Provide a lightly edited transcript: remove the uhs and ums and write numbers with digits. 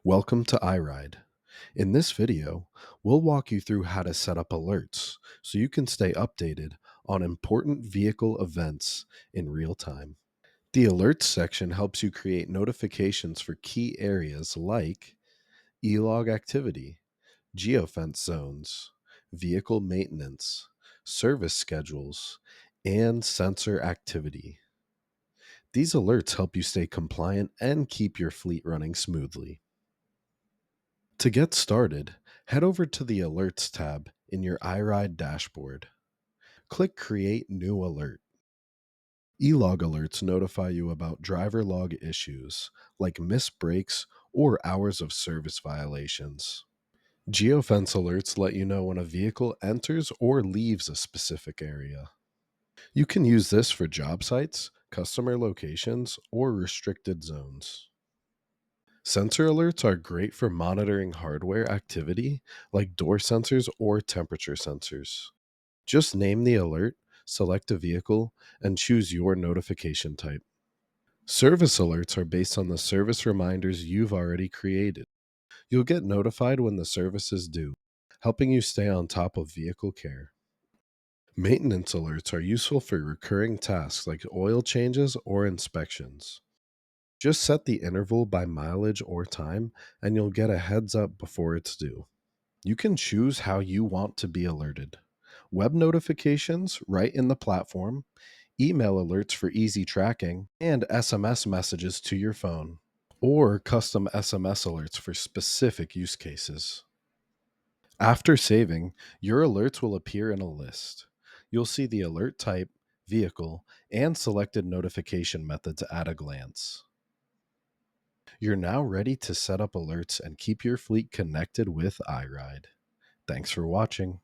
Welcome to EyeRide. In this video, we'll walk you through how to set up alerts so you can stay updated on important vehicle events in real time. The alerts section helps you create notifications for key areas like e-log activity, geofence zones, vehicle maintenance, service schedules, and sensor activity. These alerts help you stay compliant and keep your fleet running smoothly. To get started, head over to the Alerts tab in your EyeRide dashboard. Click Create New Alert. E-log alerts notify you about driver log issues like missed brakes or hours of service violations. Geofence alerts let you know when a vehicle enters or leaves a specific area. You can use this for job sites, customer locations, or restricted zones. Sensor alerts are great for monitoring hardware activity like door sensors or temperature sensors. Just name the alert, select a vehicle, and choose your notification type. Service alerts are based on the service reminders you've already created. You'll get notified when the service is due, helping you stay on top of vehicle care. Maintenance alerts are useful for recurring tasks like oil changes or inspections. Just set the interval by mileage or time, and you'll get a heads up before it's due. You can choose how you want to be alerted. Web notifications right in the platform, email alerts for easy tracking, and SMS messages to your phone, or custom SMS alerts for specific use cases. After saving, your alerts will appear in a list. You'll see the alert type, vehicle, and selected notification methods at a glance. You're now ready to set up alerts and keep your fleet connected with EyeRide. Thanks for watching.